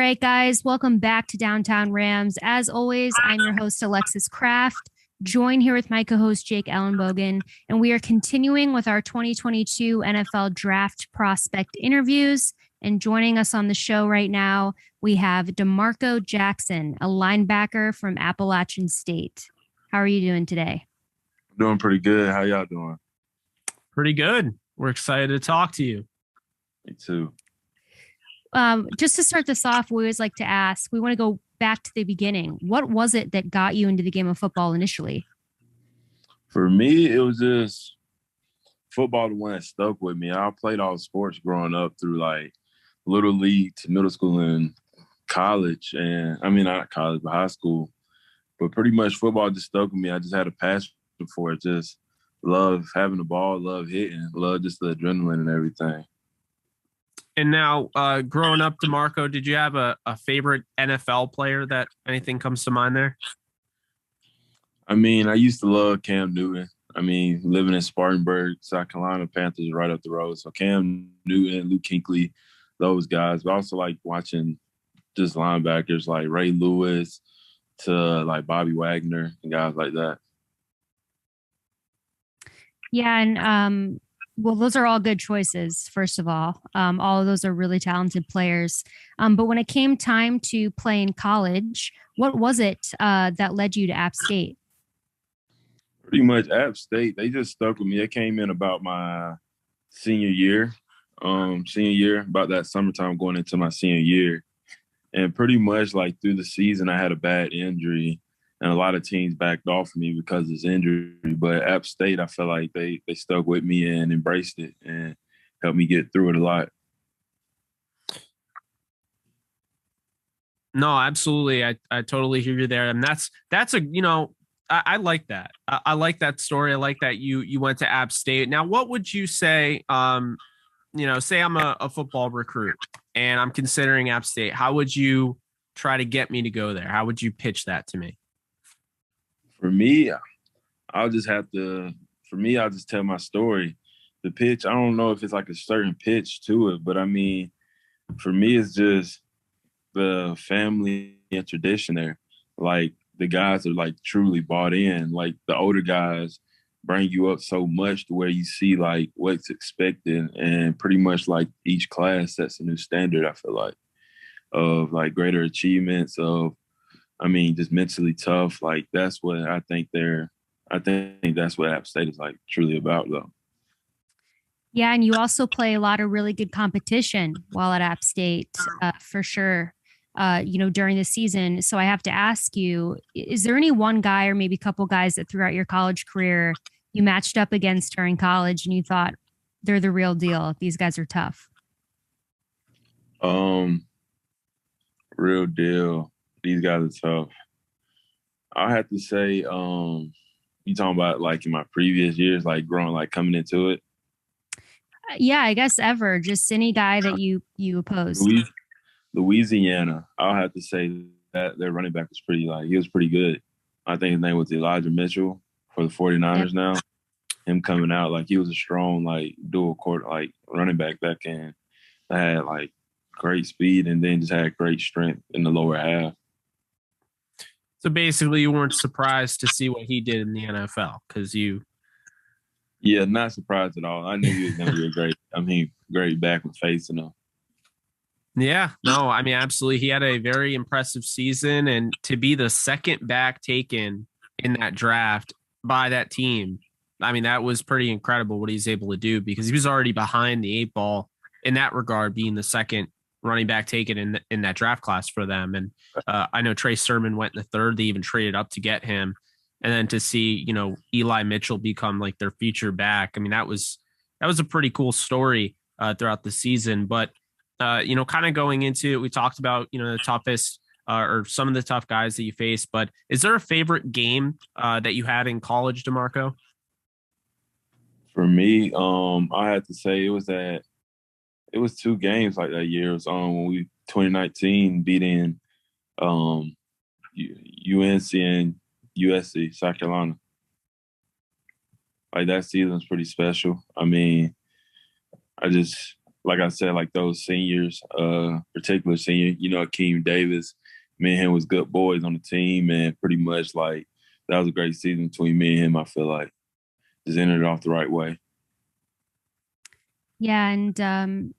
right, guys, welcome back to Downtown Rams. As always, I'm your host, Alexis Kraft, joined here with my co host, Jake Ellenbogen, and we are continuing with our 2022 NFL Draft Prospect interviews. And joining us on the show right now, we have DeMarco Jackson, a linebacker from Appalachian State. How are you doing today? Doing pretty good. How y'all doing? Pretty good. We're excited to talk to you. Me too. Just to start this off, we always like to ask, we want to go back to the beginning. What was it that got you into the game of football initially? For me, it was just football, the one that stuck with me. I played all sports growing up through like little league to middle school and college. And I mean, not college, but high school. But pretty much football just stuck with me. I just had a passion for it. Just love having the ball, love hitting, love just the adrenaline and everything. And now, growing up, DeMarco, did you have a favorite NFL player that anything comes to mind there? I mean, I used to love Cam Newton. I mean, living in Spartanburg, South Carolina, Panthers right up the road. So Cam Newton, Luke Kuechly, those guys. But also like watching just linebackers like Ray Lewis to like Bobby Wagner and guys like that. Yeah, and well, those are all good choices, first of all. All of those are really talented players. But when it came time to play in college, what was it that led you to App State? Pretty much App State, they just stuck with me. It came in about my senior year, about that summertime going into my senior year. And pretty much like through the season, I had a bad injury. And a lot of teams backed off of me because of this injury. But App State, I feel like they stuck with me and embraced it and helped me get through it a lot. No, absolutely. I totally hear you there. And that's a, I like that. I like that story. I like that you went to App State. Now, what would you say, say I'm a football recruit and I'm considering App State. How would you try to get me to go there? How would you pitch that to me? For me, I'll just tell my story. The pitch, I don't know if it's like a certain pitch to it, but I mean, for me, it's just the family and tradition there. Like the guys are like truly bought in. Like the older guys bring you up so much to where you see like what's expected, and pretty much like each class sets a new standard, I feel like, of like greater achievements of, I mean, just mentally tough. Like that's what I think that's what App State is like truly about though. Yeah, and you also play a lot of really good competition while at App State, for sure, during the season. So I have to ask you, is there any one guy or maybe a couple guys that throughout your college career you matched up against during college and you thought they're the real deal? These guys are tough. Real deal. These guys are tough. I have to say, you talking about like in my previous years, like growing, like coming into it? Yeah, I guess ever. Just any guy that you opposed. Louisiana, I'll have to say that their running back was he was pretty good. I think his name was Elijah Mitchell for the 49ers. Yep. Now. Him coming out, like he was a strong, like dual court, like running back in. I had like great speed and then just had great strength in the lower half. So basically, you weren't surprised to see what he did in the NFL because you. Yeah, not surprised at all. I knew he was going to be great back with facing him. Yeah, no, I mean, absolutely. He had a very impressive season, and to be the second back taken in that draft by that team, I mean, that was pretty incredible what he's able to do because he was already behind the eight ball in that regard, being the second running back taken in that draft class for them. And I know Trey Sermon went in the third. They even traded up to get him. And then to see, Eli Mitchell become like their feature back. I mean, that was a pretty cool story throughout the season. But, kind of going into it, we talked about, the toughest or some of the tough guys that you faced. But is there a favorite game that you had in college, DeMarco? For me, I had to say it was two games like that year. It was when we 2019 beating UNC and USC, South Carolina. Like that season was pretty special. I mean, I just like I said, like those seniors, particular senior, Akeem Davis, me and him was good boys on the team, and pretty much like that was a great season between me and him. I feel like just ended it off the right way. Yeah, and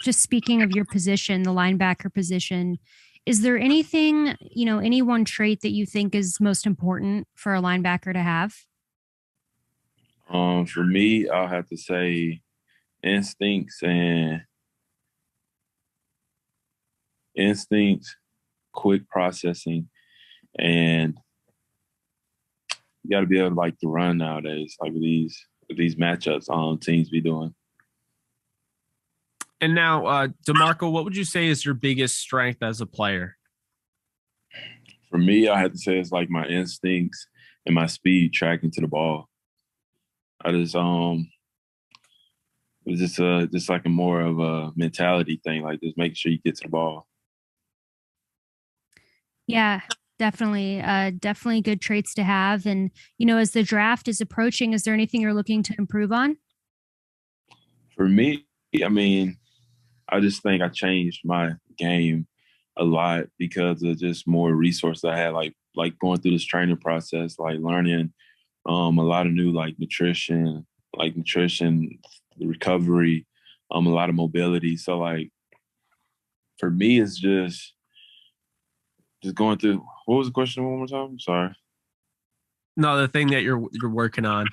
just speaking of your position, the linebacker position, is there anything, any one trait that you think is most important for a linebacker to have? For me, I'll have to say instincts, quick processing, and you got to be able to like to run nowadays, like with these matchups teams be doing. And now, DeMarco, what would you say is your biggest strength as a player? For me, I have to say it's like my instincts and my speed tracking to the ball. I just it's just like a more of a mentality thing, like just making sure you get to the ball. Yeah, definitely. Definitely good traits to have. And, as the draft is approaching, is there anything you're looking to improve on? For me, I mean, I just think I changed my game a lot because of just more resources I had, like going through this training process, like learning a lot of new like nutrition, recovery, a lot of mobility. So like for me, it's just going through. What was the question one more time? Sorry. No, the thing that you're working on.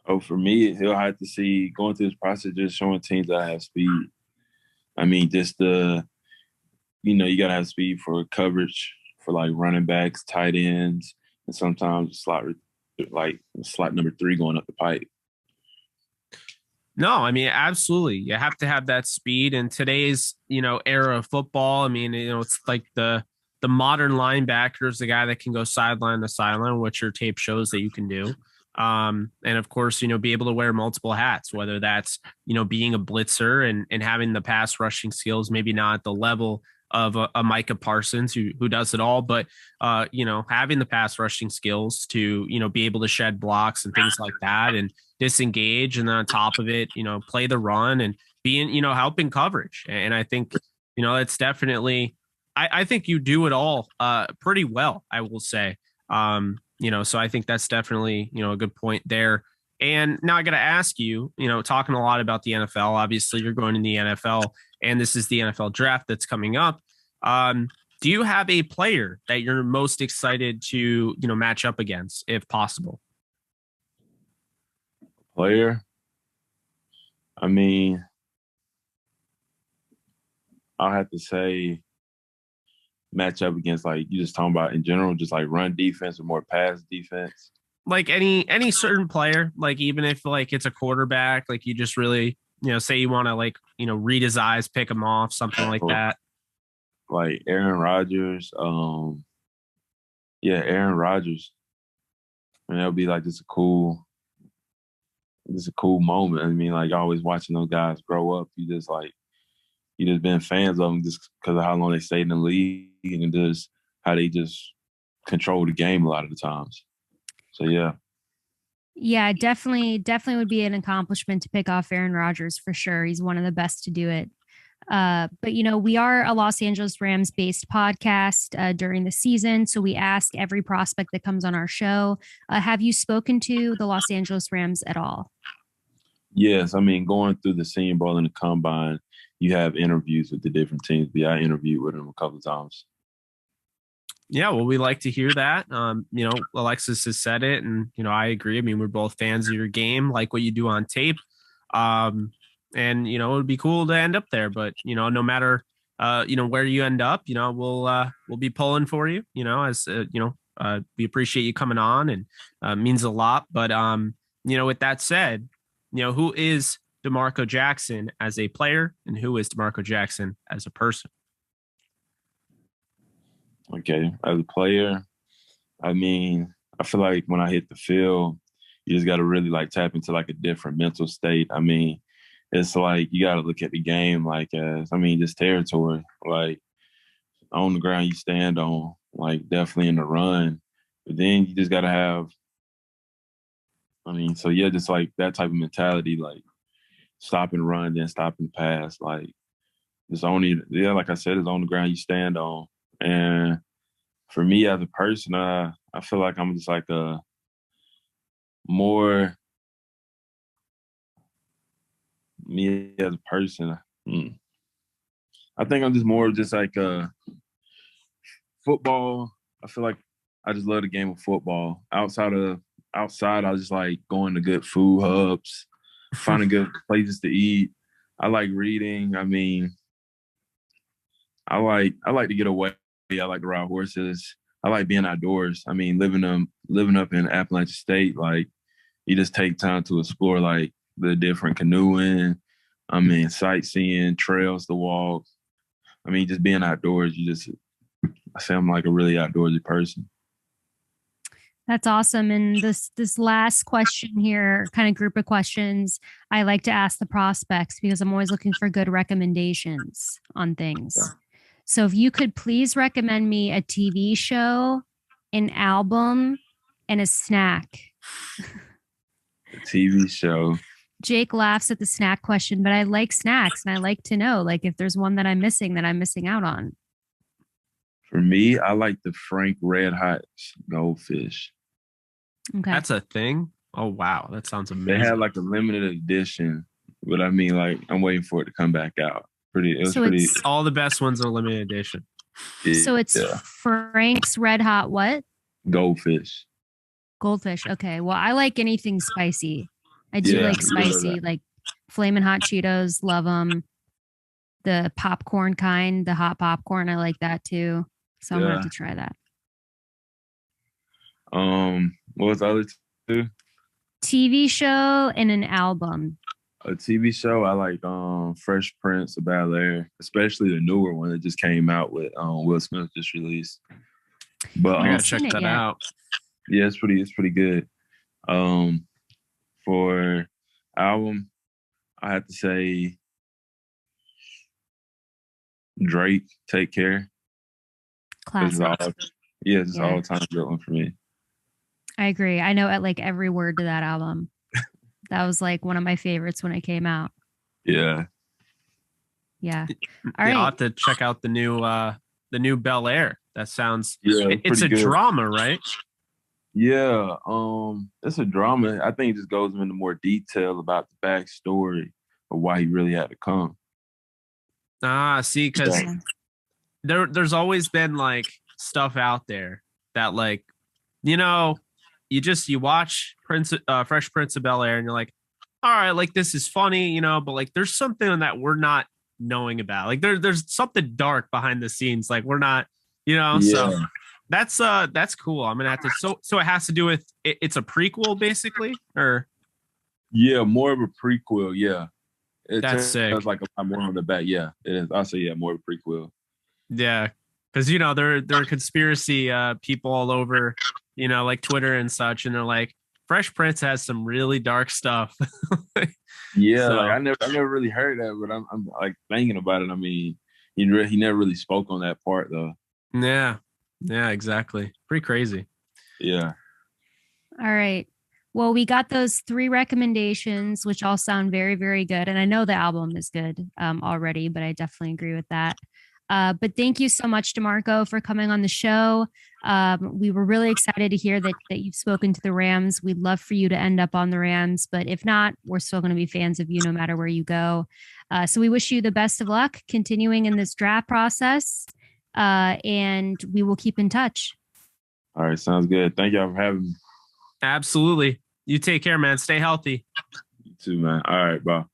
Oh, for me, he'll have to see going through this process, just showing teams that I have speed. I mean, just you got to have speed for coverage for like running backs, tight ends, and sometimes slot number 3 going up the pipe. No, I mean, absolutely. You have to have that speed in today's, era of football. I mean, it's like the modern linebacker is the guy that can go sideline to sideline, which your tape shows that you can do. And of course, be able to wear multiple hats, whether that's, being a blitzer and having the pass rushing skills, maybe not at the level of a Micah Parsons who does it all, but having the pass rushing skills to be able to shed blocks and things like that, and disengage, and then on top of it, play the run and being helping coverage. And I think it's definitely I think you do it all pretty well, I will say. So I think that's definitely a good point there. And now I got to ask you, talking a lot about the NFL, obviously you're going in the NFL and this is the NFL draft that's coming up. Do you have a player that you're most excited to, match up against if possible? Player? I mean, I'll have to say match up against, like, you just talking about in general, just like run defense or more pass defense. Like any certain player, like even if like it's a quarterback, like you just really, say you want to like, read his eyes, pick him off, something like that. Like Aaron Rodgers. Aaron Rodgers. And that'll be like just a cool moment. I mean, like always watching those guys grow up. You just been fans of them just because of how long they stayed in the league and just how they just control the game a lot of the times. So yeah. Yeah, definitely would be an accomplishment to pick off Aaron Rodgers for sure. He's one of the best to do it. But we are a Los Angeles Rams based podcast during the season. So we ask every prospect that comes on our show, have you spoken to the Los Angeles Rams at all? Yes. I mean, going through the Senior Bowl and the Combine, you have interviews with the different teams. But I interviewed with them a couple of times. Yeah, well, we like to hear that. Alexis has said it, and I agree. I mean, we're both fans of your game, like what you do on tape. And it would be cool to end up there, but no matter where you end up, we'll be pulling for you. We appreciate you coming on, and means a lot. But with that said, who is DeMarco Jackson as a player, and who is DeMarco Jackson as a person? Okay, as a player, I mean, I feel like when I hit the field, you just got to really like tap into like a different mental state. I mean, it's like you got to look at the game like as, just territory. Like on the ground you stand on, like definitely in the run. But then you just got to have, just like that type of mentality. Like stop and run, then stop and pass. Like it's only like I said, it's on the ground you stand on. And for me as a person, I feel like I'm just like a more me as a person. I think I'm just more just like football. I feel like I just love the game of football. Outside, I just like going to good food hubs, finding good places to eat. I like reading. I mean, I like to get away. I like to ride horses. I like being outdoors. I mean, living up in Appalachian State, like you just take time to explore like the different canoeing. I mean, sightseeing, trails to walk. I mean, just being outdoors. I say I'm like a really outdoorsy person. That's awesome. And this last question here, kind of group of questions, I like to ask the prospects because I'm always looking for good recommendations on things. Yeah. So if you could please recommend me a TV show, an album, and a snack. A TV show. Jake laughs at the snack question, but I like snacks and I like to know like if there's one that I'm missing out on. For me, I like the Frank Red Hot Goldfish. Okay. That's a thing? Oh, wow. That sounds amazing. They had like a limited edition, but I mean, like, I'm waiting for it to come back out. It's all the best ones are limited edition. So it's Frank's Red Hot what? Goldfish. Okay. Well, I like anything spicy. I do like spicy, like Flamin' Hot Cheetos. Love them. The popcorn kind, the hot popcorn. I like that too. So I'm going to have to try that. What was the other two? TV show and an album. A TV show, I like Fresh Prince of Bel-Air, especially the newer one that just came out with Will Smith just released. But I gotta check that out. Yeah, it's pretty good. For album, I have to say Drake, Take Care. Classic. It's all time good one for me. I agree. I know at like every word to that album. That was like one of my favorites when it came out. Yeah. Yeah. All right. I'll have to check out the new Bel-Air. That sounds it's a good drama, right? Yeah. It's a drama. I think it just goes into more detail about the backstory of why he really had to come. See, because there's always been like stuff out there that like, you watch Fresh Prince of Bel-Air and you're like, all right, like this is funny, but like there's something that we're not knowing about. Like there's something dark behind the scenes. Like we're not, so that's cool. I'm gonna have to. So it has to do with it's a prequel basically, or more of a prequel. Yeah, that's sick. It's like a more on the back. Yeah, it is. I'll say more of a prequel. Yeah, because there are conspiracy people all over, like Twitter and such, and they're like, Fresh Prince has some really dark stuff. Yeah, like I never really heard that, but I'm like thinking about it. I mean, he never really spoke on that part though. Yeah, exactly. Pretty crazy. Yeah. All right. Well, we got those 3 recommendations, which all sound very, very good. And I know the album is good already, but I definitely agree with that. But thank you so much, DeMarco, for coming on the show. We were really excited to hear that you've spoken to the Rams. We'd love for you to end up on the Rams, but if not, we're still going to be fans of you no matter where you go. So we wish you the best of luck continuing in this draft process, and we will keep in touch. All right, sounds good. Thank y'all for having me. Absolutely. You take care, man. Stay healthy. You too, man. All right, bye.